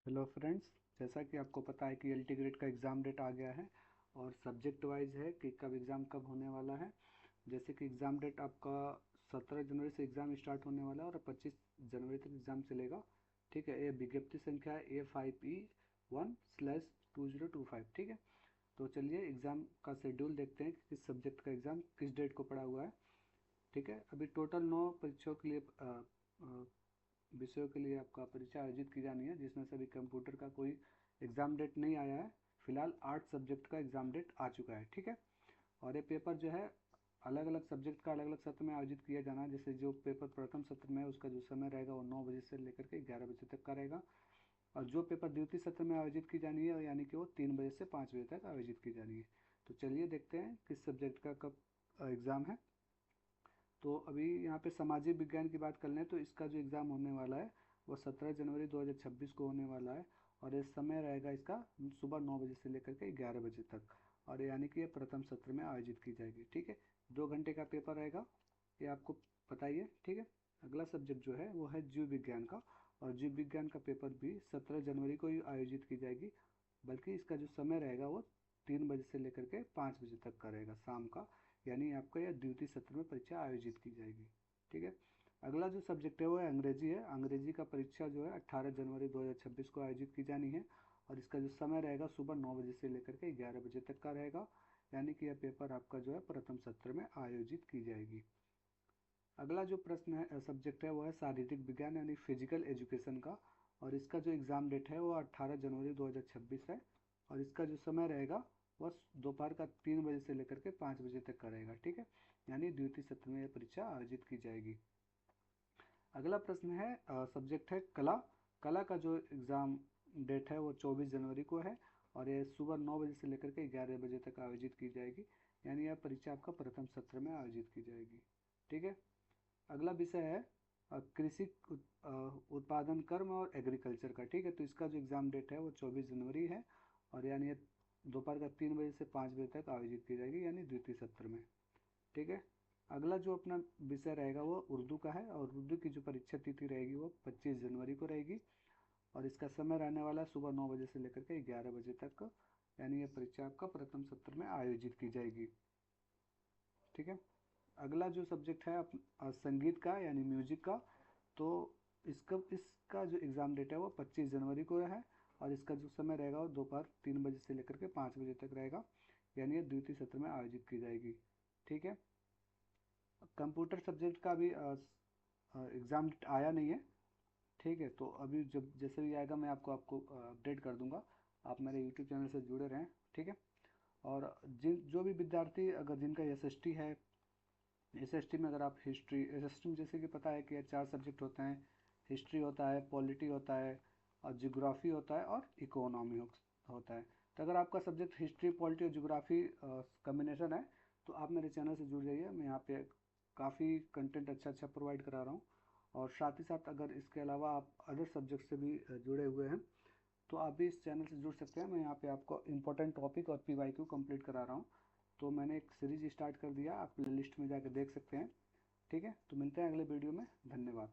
Hello friends, जैसा कि आपको पता है कि एलटी ग्रेड का एग्ज़ाम डेट आ गया है और सब्जेक्ट वाइज है कि कब एग्ज़ाम कब होने वाला है। जैसे कि एग्ज़ाम डेट आपका 17 जनवरी से एग्ज़ाम स्टार्ट होने वाला है और 25 जनवरी तक एग्ज़ाम चलेगा। ठीक है, ये विज्ञप्ति संख्या है A5E1/2025। ठीक है, तो चलिए एग्ज़ाम का शेड्यूल देखते हैं कि किस सब्जेक्ट का एग्ज़ाम किस डेट को पड़ा हुआ है। ठीक है, अभी टोटल 9 परीक्षाओं के लिए विषयों के लिए आपका परीक्षा आयोजित की जानी है, जिसमें से अभी कंप्यूटर का कोई एग्ज़ाम डेट नहीं आया है। फिलहाल 8 सब्जेक्ट का एग्ज़ाम डेट आ चुका है। ठीक है, और ये पेपर जो है अलग अलग सब्जेक्ट का अलग अलग सत्र में आयोजित किया जाना है। जैसे जो पेपर प्रथम सत्र में है उसका जो समय रहेगा वो 9 बजे से लेकर के 11 बजे तक का रहेगा, और जो पेपर द्वितीय सत्र में आयोजित की जानी है यानी कि वो 3 बजे से 5 बजे तक आयोजित की जानी है। तो चलिए देखते हैं किस सब्जेक्ट का कब एग्ज़ाम है। तो अभी यहाँ पे सामाजिक विज्ञान की बात कर लें तो इसका जो एग्ज़ाम होने वाला है वो 17 जनवरी 2026 को होने वाला है, और ये समय रहेगा इसका सुबह 9 बजे से लेकर के 11 बजे तक, और यानी कि ये प्रथम सत्र में आयोजित की जाएगी। ठीक है, 2 घंटे का पेपर रहेगा, ये आपको पता ही है। ठीक है, अगला सब्जेक्ट जो है वो है जीव विज्ञान का, और जीव विज्ञान का पेपर भी 17 जनवरी को ही आयोजित की जाएगी, बल्कि इसका जो समय रहेगा वो 3 बजे से लेकर के 5 बजे तक का रहेगा शाम का, यानी आपका यह द्वितीय सत्र में परीक्षा आयोजित की जाएगी। ठीक है, अगला जो सब्जेक्ट है वो है अंग्रेजी है। अंग्रेजी का परीक्षा जो है 18 जनवरी 2026 को आयोजित की जानी है, और इसका जो समय रहेगा सुबह 9 बजे से लेकर के 11 बजे तक का रहेगा, यानी कि यह पेपर आपका जो है प्रथम सत्र में आयोजित की जाएगी। अगला जो प्रश्न है सब्जेक्ट है वो है शारीरिक विज्ञान यानी फिजिकल एजुकेशन का, और इसका जो एग्ज़ाम डेट है वो 18 जनवरी 2026 है, और इसका जो समय रहेगा वह दोपहर का 3 बजे से लेकर के 5 बजे तक का रहेगा। ठीक है, यानी द्वितीय सत्र में यह परीक्षा आयोजित की जाएगी। अगला प्रश्न है सब्जेक्ट है कला। कला का जो एग्ज़ाम डेट है वो 24 जनवरी को है, और ये सुबह 9 बजे से लेकर के 11 बजे तक आयोजित की जाएगी, यानी यह परीक्षा आपका प्रथम सत्र में आयोजित की जाएगी। ठीक है, अगला विषय है कृषि उत्पादन कर्म और एग्रीकल्चर का। ठीक है, तो इसका जो एग्ज़ाम डेट है वो 24 जनवरी है, और यानी ये दोपहर का 3 बजे से 5 बजे तक आयोजित की जाएगी, यानी द्वितीय सत्र में। ठीक है, अगला जो अपना विषय रहेगा वो उर्दू का है, और उर्दू की जो परीक्षा तिथि रहेगी वो 25 जनवरी को रहेगी, और इसका समय रहने वाला है सुबह 9 बजे से लेकर के 11 बजे तक, यानी ये परीक्षा आपका प्रथम सत्र में आयोजित की जाएगी। ठीक है, अगला जो सब्जेक्ट है संगीत का यानी म्यूजिक का, तो इसका जो एग्ज़ाम डेट है वो 25 जनवरी को है, और इसका जो समय रहेगा वो दोपहर 3 बजे से लेकर के 5 बजे तक रहेगा, यानी ये द्वितीय सत्र में आयोजित की जाएगी। ठीक है, कंप्यूटर सब्जेक्ट का भी एग्ज़ाम आया नहीं है। ठीक है, तो अभी जब जैसे भी आएगा मैं आपको आपको अपडेट कर दूंगा। आप मेरे यूट्यूब चैनल से जुड़े रहें। ठीक है, और जिन जो भी विद्यार्थी अगर जिनका एसएसटी है, एसएसटी में अगर आप हिस्ट्री, एसएसटी में जैसे कि पता है कि 4 सब्जेक्ट होते हैं, हिस्ट्री होता है, पॉलिटी होता है, और जियोग्राफी होता है, और इकोनॉमी होता है। तो अगर आपका सब्जेक्ट हिस्ट्री, पॉलिटी और जियोग्राफी कम्बिनेशन है तो आप मेरे चैनल से जुड़ जाइए। मैं यहाँ पे काफ़ी कंटेंट अच्छा अच्छा प्रोवाइड करा रहा हूँ, और साथ ही साथ अगर इसके अलावा आप अदर सब्जेक्ट से भी जुड़े हुए हैं तो आप भी इस चैनल से जुड़ सकते हैं। मैं यहाँ पे आपको इंपॉर्टेंट टॉपिक और पीवाईक्यू कंप्लीट करा रहा हूँ। तो मैंने एक सीरीज स्टार्ट कर दिया, आप प्ले लिस्ट में जाकर देख सकते हैं। ठीक है, तो मिलते हैं अगले वीडियो में। धन्यवाद।